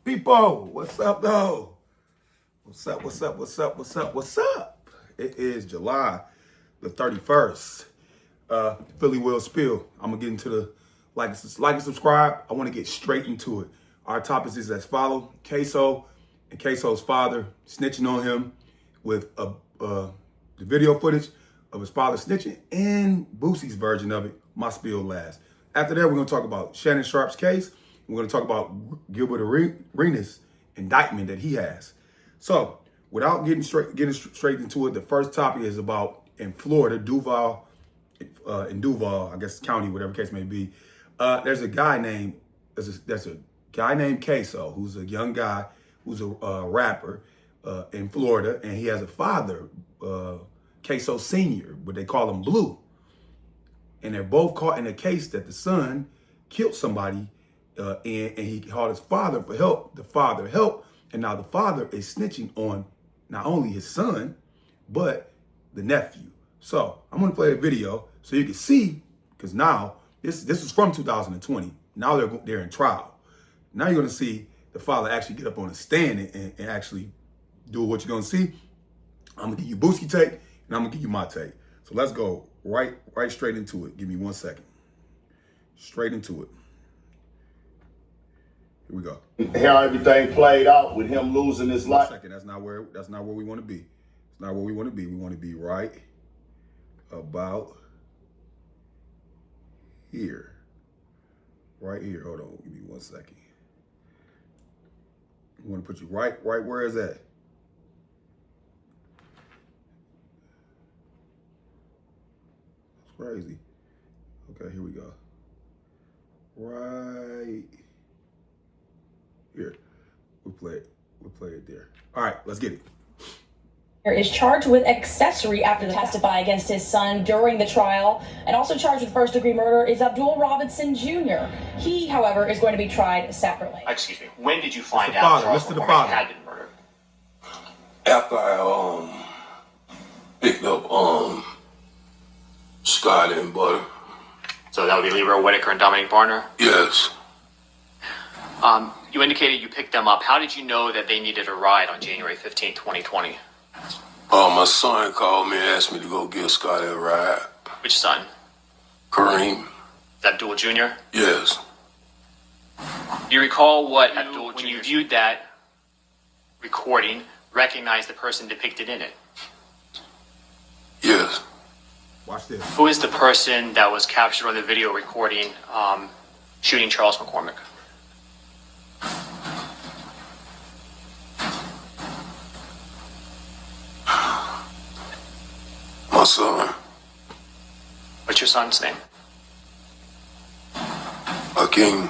People, what's up though? What's up? It is July the 31st. Philly Will Spill. I'm gonna get into the like and subscribe. I want to get straight into it. Our topics is as follow: Ksoo and Ksoo's father snitching on him with the video footage of his father snitching and Boosie's version of it. My spill last. After that, we're gonna talk about Shannon Sharpe's case. We're going to talk about Gilbert Arenas' indictment that he has. So, without getting straight into it, the first topic is about in Florida, in Duval, I guess county, whatever case may be. There's a guy named Ksoo, who's a young guy who's a rapper in Florida, and he has a father, Ksoo Senior, but they call him Blue, and they're both caught in a case that the son killed somebody. And he called his father for help. The father helped, and now the father is snitching on not only his son, but the nephew. So I'm gonna play a video so you can see, because now this is from 2020. Now they're in trial. Now you're gonna see the father actually get up on a stand and actually do what you're gonna see. I'm gonna give you Boosie take, and I'm gonna give you my take. So let's go right straight into it. Give me 1 second. Straight into it. Here we go. How everything played out with him losing his life. Second, that's not where we want to be. It's not where we want to be. We want to be right about here. Right here. Hold on. Give me 1 second. We want to put you right where is that? It's crazy. Okay, here we go. Right here. We'll play it there. All right, let's get it. Is charged with accessory after testify against his son during the trial, and also charged with first-degree murder is Abdul Robinson Jr. He, however, is going to be tried separately. Excuse me. When did you find out Charles McCormick had been murdered? After I picked up Scott and Butter. So that would be Leroy Whitaker and Dominic Barner? Yes. You indicated you picked them up. How did you know that they needed a ride on January 15, 2020? My son called me and asked me to go give Scott a ride. Which son? Kareem. Is that Abdul Jr.? Yes. Do you recall what Abdul, when you viewed that recording, recognized the person depicted in it? Yes. Watch this. Who is the person that was captured on the video recording shooting Charles McCormick? My son. What's your son's name? Hakeem.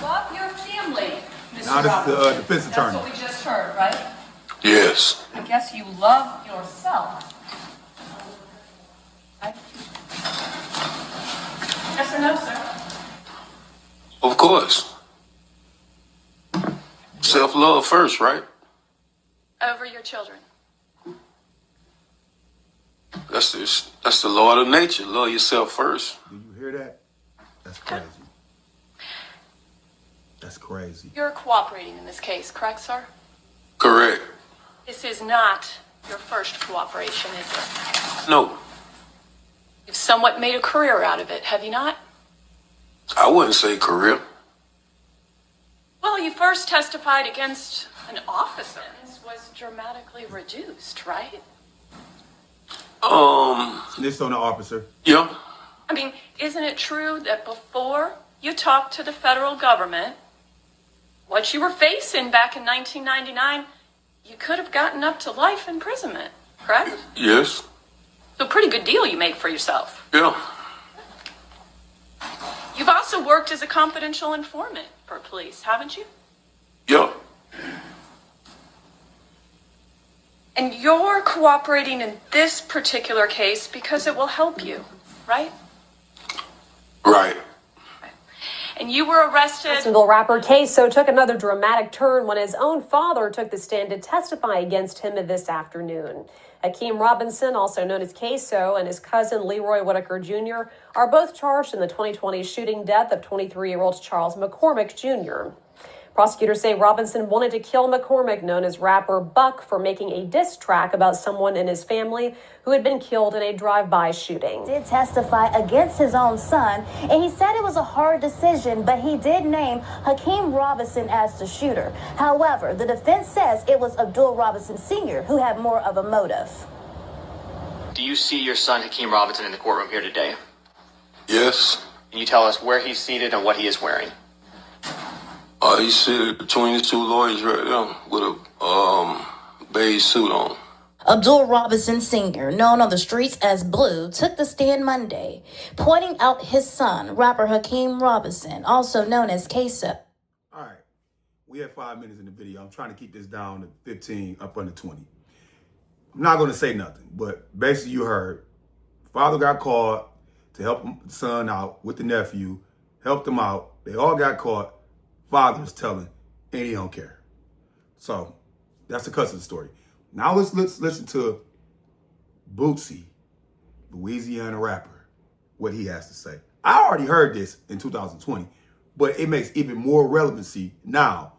Love your family, Mr. Now this is the Roberts. defense attorney. That's what we just heard, right? Yes. I guess you love yourself. Right? Yes or no, sir? Of course. Self-love first, right? Over your children. That's the law of nature. Love yourself first. Do you hear that? That's crazy. That's crazy. You're cooperating in this case, correct, sir? Correct. This is not your first cooperation, is it? No. You've somewhat made a career out of it, have you not? I wouldn't say career. Well, you first testified against an officer. This was dramatically reduced, right? Snitched on the officer. Yeah. I mean, isn't it true that before you talked to the federal government, what you were facing back in 1999, you could have gotten up to life imprisonment, correct? Yes. So a pretty good deal you make for yourself. Yeah. You've also worked as a confidential informant for police, haven't you? Yeah. And you're cooperating in this particular case because it will help you, right? Right. And you were arrested. Jacksonville rapper Ksoo took another dramatic turn when his own father took the stand to testify against him this afternoon. Hakeem Robinson, also known as Ksoo, and his cousin Leroy Whitaker Jr. are both charged in the 2020 shooting death of 23-year-old Charles McCormick Jr. Prosecutors say Robinson wanted to kill McCormick, known as rapper Buck, for making a diss track about someone in his family who had been killed in a drive-by shooting. He did testify against his own son, and he said it was a hard decision, but he did name Hakeem Robinson as the shooter. However, the defense says it was Abdul Robinson Sr. who had more of a motive. Do you see your son Hakeem Robinson in the courtroom here today? Yes. Can you tell us where he's seated and what he is wearing? He's seated between the two lawyers right there with a beige suit on. Abdul Robinson Sr., known on the streets as Blue, took the stand Monday, pointing out his son, rapper Hakeem Robinson, also known as Ksoo. All right. We have 5 minutes in the video. I'm trying to keep this down to 15, up under 20. I'm not going to say nothing, but basically you heard. Father got caught to help the son out with the nephew, helped him out. They all got caught. Father's telling, and he don't care. So that's the custody story. Now let's listen to Boosie, Louisiana rapper, what he has to say. I already heard this in 2020, but it makes even more relevancy now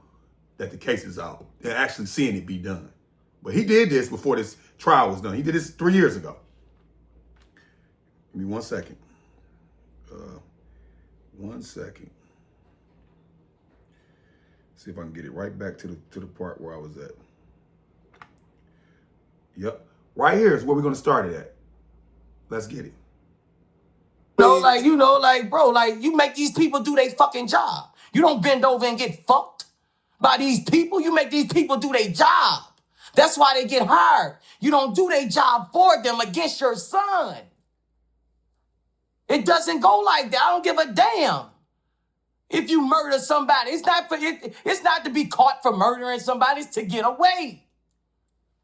that the case is out and actually seeing it be done. But he did this before this trial was done. He did this 3 years ago. Give me 1 second. 1 second. See if I can get it right back to the part where I was at. Yep. Right here is where we're going to start it at. Let's get it. Bro, you make these people do their fucking job. You don't bend over and get fucked by these people. You make these people do their job. That's why they get hired. You don't do their job for them against your son. It doesn't go like that. I don't give a damn. If you murder somebody, it's not to be caught for murdering somebody, it's to get away.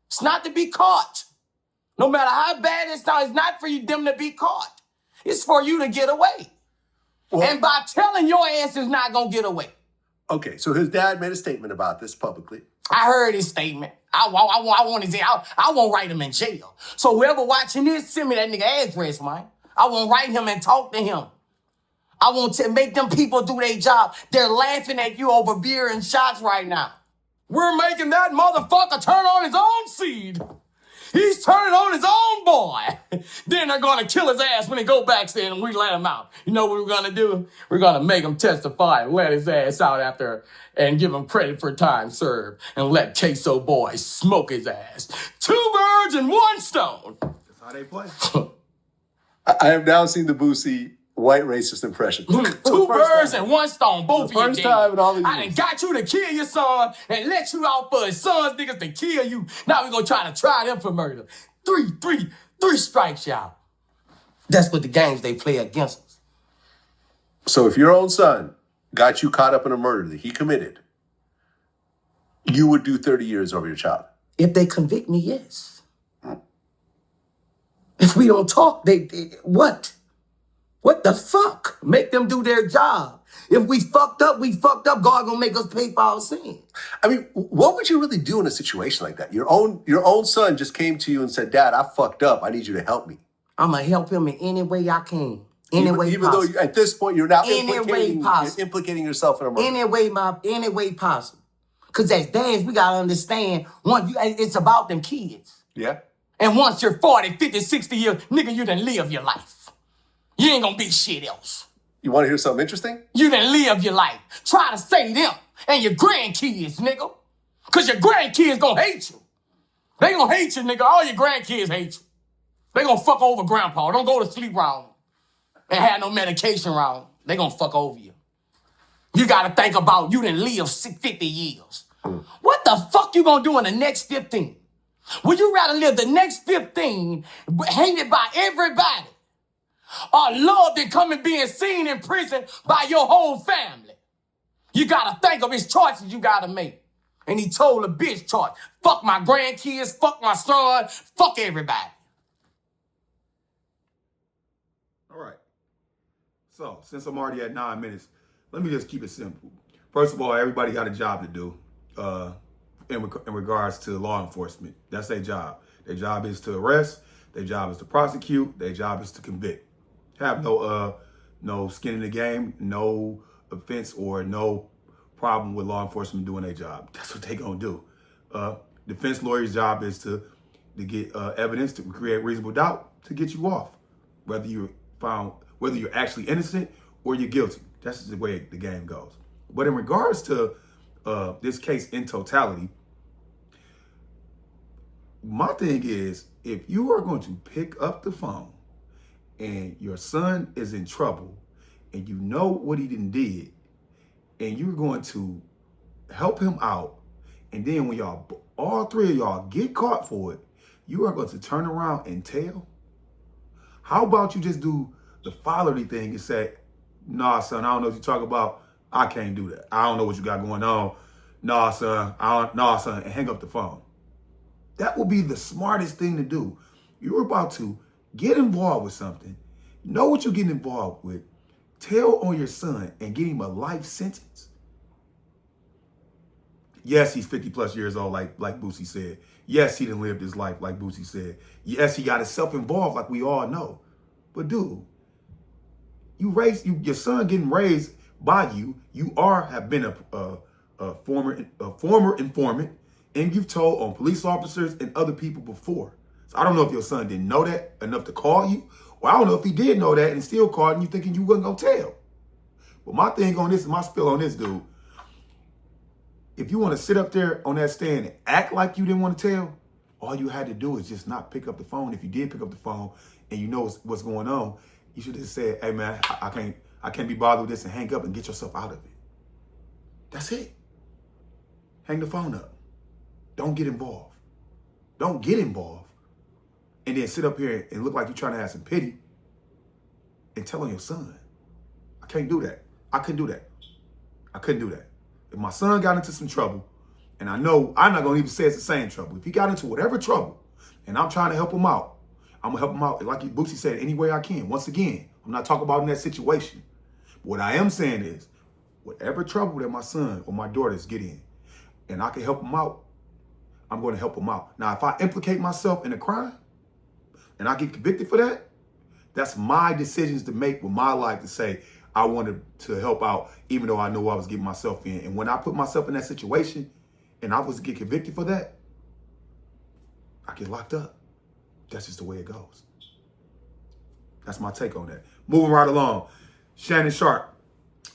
It's not to be caught. No matter how bad it's not for them to be caught. It's for you to get away. Well, and by telling your ass is not going to get away. Okay, so his dad made a statement about this publicly. I heard his statement. I won't write him in jail. So whoever watching this, send me that nigga address, man. I won't write him and talk to him. I want to make them people do their job. They're laughing at you over beer and shots right now. We're making that motherfucker turn on his own seed. He's turning on his own boy. Then they're going to kill his ass when he go back there and we let him out. You know what we're going to do? We're going to make him testify and let his ass out after and give him credit for time served and let Ksoo boy smoke his ass. 2 birds and 1 stone. That's how they play. I have now seen the Boosie white racist impression. 2 birds and 1 stone, both of you. First time in all these I done got you to kill your son and let you out for his sons niggas to kill you. Now we're gonna try them for murder. Three strikes, y'all. That's what the games they play against us. So if your own son got you caught up in a murder that he committed, you would do 30 years over your child? If they convict me, yes. If we don't talk, they what? What the fuck? Make them do their job. If we fucked up, we fucked up. God gonna make us pay for our sins. I mean, what would you really do in a situation like that? Your own son just came to you and said, "Dad, I fucked up. I need you to help me." I'm gonna help him in any way I can. Even though at this point you're now you're implicating yourself in a murder. Any way possible. Because as dads, we gotta understand, it's about them kids. Yeah. And once you're 40, 50, 60 years, nigga, you done live your life. You ain't gonna be shit else. You want to hear something interesting? You done live your life. Try to save them and your grandkids, nigga. Because your grandkids gonna hate you. They gonna hate you, nigga. All your grandkids hate you. They gonna fuck over grandpa. Don't go to sleep around and have no medication around. They gonna fuck over you. You gotta think about you done live 50 years. What the fuck you gonna do in the next 15? Would you rather live the next 15 hated by everybody or loved and coming being seen in prison by your whole family? You gotta think of his choices you gotta make. And he told a bitch choice. Fuck my grandkids, fuck my son, fuck everybody. All right. So, since I'm already at 9 minutes, let me just keep it simple. First of all, everybody got a job to do in regards to law enforcement. That's their job. Their job is to arrest. Their job is to prosecute. Their job is to convict. Have no skin in the game, no offense or no problem with law enforcement doing their job. That's what they gonna do. Defense lawyer's job is to get evidence to create reasonable doubt to get you off, whether you're actually innocent or you're guilty. That's just the way the game goes. But in regards to this case in totality, my thing is, if you are going to pick up the phone and your son is in trouble and you know what he did, and you're going to help him out, and then when all three of y'all get caught for it, you are going to turn around and tell? How about you just do the fatherly thing and say, nah, son, I don't know what you're talking about. I can't do that. I don't know what you got going on. Nah, son, and hang up the phone. That would be the smartest thing to do. You're about to get involved with something. Know what you're getting involved with. Tell on your son and get him a life sentence. Yes, he's 50 plus years old, like Boosie said. Yes, he done lived his life, like Boosie said. Yes, he got himself involved, like we all know. But dude, your son getting raised by you. You have been a former informant, and you've told on police officers and other people before. So I don't know if your son didn't know that enough to call you, or I don't know if he did know that and still called and you thinking you wasn't gonna tell. But my thing on this, my spill on this, dude, if you want to sit up there on that stand and act like you didn't want to tell, all you had to do is just not pick up the phone. If you did pick up the phone and you know what's going on, you should have said, hey man, I can't be bothered with this, and hang up and get yourself out of it. That's it. Hang the phone up. Don't get involved. Don't get involved. And then sit up here and look like you're trying to have some pity and tell on your son. I can't do that. I couldn't do that. I couldn't do that. If my son got into some trouble, and I know I'm not going to even say it's the same trouble. If he got into whatever trouble and I'm trying to help him out, I'm going to help him out, like Boosie said, any way I can. Once again, I'm not talking about in that situation. What I am saying is, whatever trouble that my son or my daughters get in, and I can help them out, I'm going to help them out. Now, if I implicate myself in a crime and I get convicted for that, that's my decisions to make with my life to say, I wanted to help out, even though I know I was getting myself in. And when I put myself in that situation and I was to get convicted for that, I get locked up. That's just the way it goes. That's my take on that. Moving right along, Shannon Sharpe.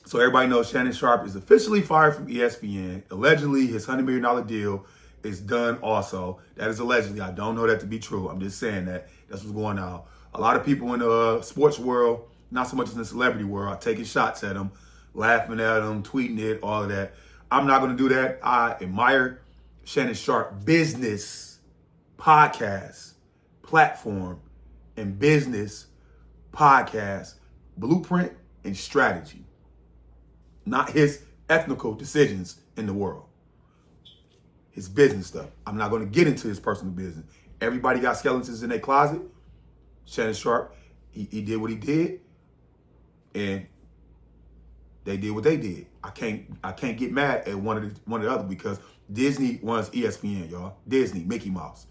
So everybody knows Shannon Sharpe is officially fired from ESPN. Allegedly, his $100 million deal is done also. That is allegedly. I don't know that to be true. I'm just saying that. That's what's going on. A lot of people in the sports world, not so much in the celebrity world, are taking shots at him, laughing at him, tweeting it, all of that. I'm not going to do that. I admire Shannon Sharpe business, podcast, platform, and business, podcast, blueprint, and strategy. Not his ethnical decisions in the world. His business stuff. I'm not going to get into his personal business. Everybody got skeletons in their closet. Shannon Sharpe, he did what he did, and they did what they did. I can't get mad at one or the other, because Disney runs ESPN, y'all. Disney, Mickey Mouse.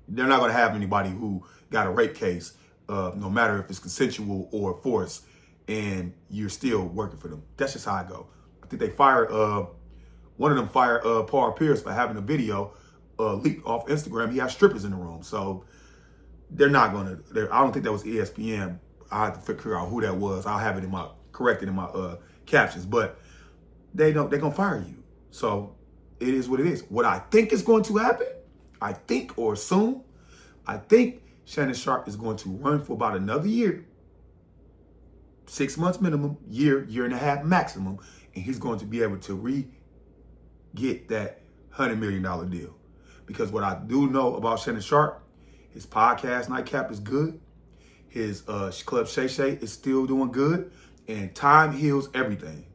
They're not going to have anybody who got a rape case, no matter if it's consensual or forced, and you're still working for them. That's just how I go. I think they fired, one of them fired Paul Pierce for having a video leaked off Instagram. He had strippers in the room. So they're not going to, I don't think that was ESPN. I have to figure out who that was. I'll have it corrected in my captions, but they're going to fire you. So it is what it is. What I think is going to happen, I think Shannon Sharpe is going to run for about another year, 6 months minimum, year and a half maximum, and he's going to be able to get that $100 million deal. Because what I do know about Shannon Sharpe, his podcast Nightcap is good. His Club Shay Shay is still doing good. And time heals everything.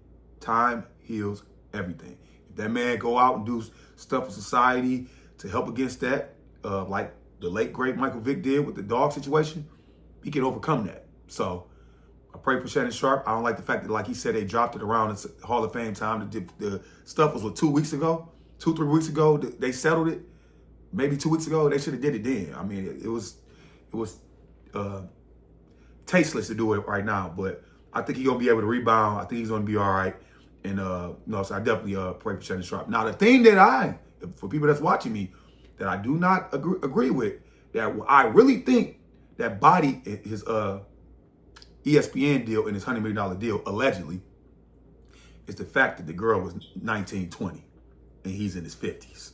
Time heals everything. If that man go out and do stuff in society to help against that, like the late, great Michael Vick did with the dog situation, he can overcome that. So I pray for Shannon Sharpe. I don't like the fact that, like he said, they dropped it around the Hall of Fame time. The stuff was, 2 weeks ago? 2-3 weeks ago, they settled it. maybe 2 weeks ago, they should have did it then. I mean, it was tasteless to do it right now, but I think he's gonna be able to rebound. I think he's gonna be all right. And so I definitely pray for Shannon Sharpe. Now, the thing that for people that's watching me, that I do not agree with, that I really think that body his ESPN deal and his $100 million deal, allegedly, is the fact that the girl was 19, 20, and he's in his 50s.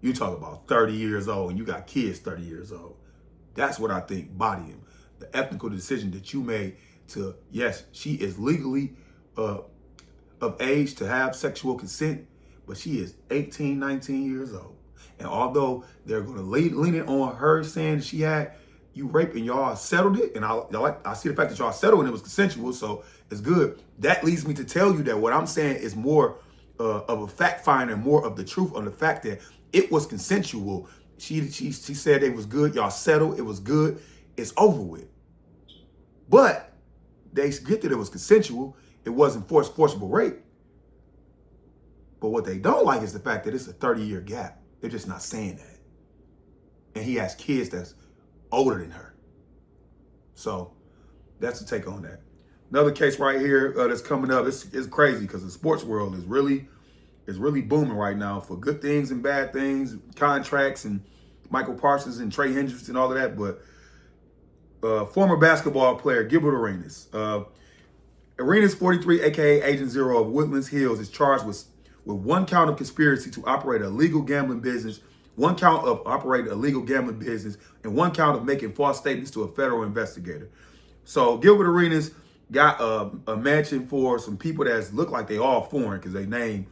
You talk about 30 years old, and you got kids 30 years old. That's what I think body him. The ethical decision that you made to, yes, she is legally of age to have sexual consent, but she is 18, 19 years old. And although they're going to lean it on her saying she had you raped and y'all settled it, and I see the fact that y'all settled and it was consensual, so it's good. That leads me to tell you that what I'm saying is more of a fact finder, more of the truth on the fact that it was consensual. She said it was good. Y'all settled. It was good. It's over with. But they get that it was consensual. It wasn't forcible rape. But what they don't like is the fact that it's a 30-year gap. They're just not saying that. And he has kids that's older than her. So that's the take on that. Another case right here that's coming up. It's crazy because the sports world is really booming right now for good things and bad things, contracts and Michael Parsons and Trey Hendricks and all of that. But former basketball player Gilbert Arenas. Arenas, 43, a.k.a. Agent Zero of Woodlands Hills, is charged with 1 count of conspiracy to operate a legal gambling business, 1 count of operating a legal gambling business, and 1 count of making false statements to a federal investigator. So Gilbert Arenas got a mansion for some people that look like they all foreign because their name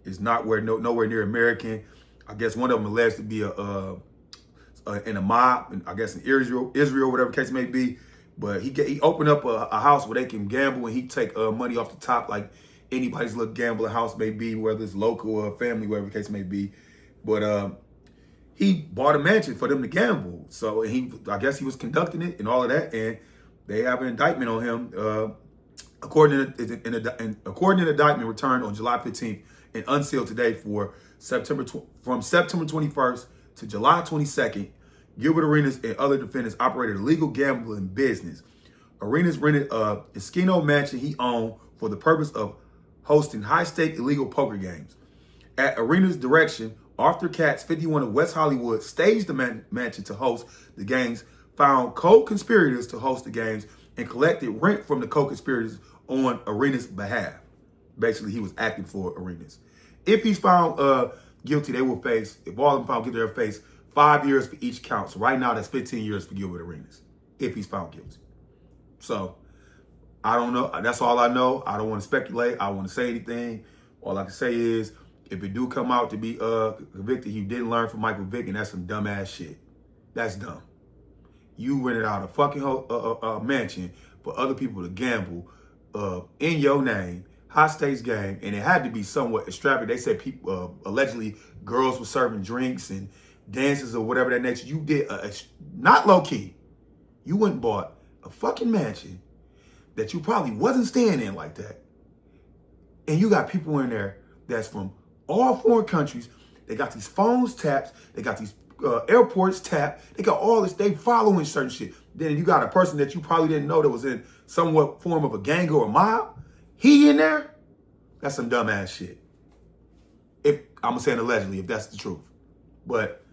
is nowhere near American. I guess one of them alleged to be in a mob, I guess in Israel, whatever the case may be. But he opened up a house where they can gamble, and he take money off the top like anybody's little gambling house may be, whether it's local or family, whatever the case may be. But he bought a mansion for them to gamble. So I guess he was conducting it and all of that, and they have an indictment on him. According to an indictment returned on July 15th and unsealed today from September 21st to July 22nd, Gilbert Arenas and other defendants operated a legal gambling business. Arenas rented a Ksoo mansion he owned for the purpose of hosting high-stake illegal poker games. At Arenas' direction, Arthur Katz, 51 of West Hollywood, staged the mansion to host the games, found co-conspirators to host the games, and collected rent from the co-conspirators on Arenas' behalf. Basically, he was acting for Arenas. If he's found guilty, they will face, if all of them found guilty, they'll face 5 years for each count. So right now, that's 15 years for Gilbert Arenas, if he's found guilty. So I don't know. That's all I know. I don't want to speculate. I don't want to say anything. All I can say is, if it do come out to be convicted, he didn't learn from Michael Vick, and that's some dumbass shit. That's dumb. You rented out a fucking mansion for other people to gamble in your name, high stakes game, and it had to be somewhat extravagant. They said people allegedly girls were serving drinks and dances or whatever that nature. You did not low key. You went and bought a fucking mansion that you probably wasn't staying in like that, and you got people in there that's from all foreign countries. They got these phones tapped. They got these airports tapped. They got all this. They following certain shit. Then you got a person that you probably didn't know that was in somewhat form of a gang or a mob. He in there. That's some dumbass shit. If I'm saying allegedly, if that's the truth. But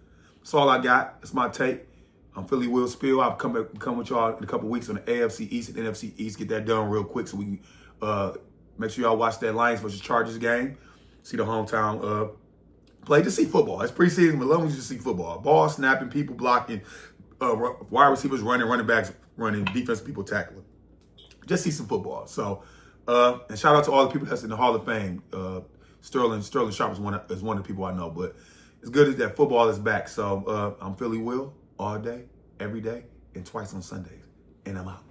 that's all I got. That's my take. I'm Philly Will Spill. I'll come with y'all in a couple weeks on the AFC East and NFC East. Get that done real quick so we can make sure y'all watch that Lions versus Chargers game. See the hometown play. Just see football. It's preseason, but as long as you just see football. Ball snapping, people blocking, wide receivers running, running backs running, defensive people tackling. Just see some football. So, and shout out to all the people that's in the Hall of Fame. Sterling Sharpe is one of the people I know. But it's good that football is back. So I'm Philly Will all day, every day, and twice on Sundays. And I'm out.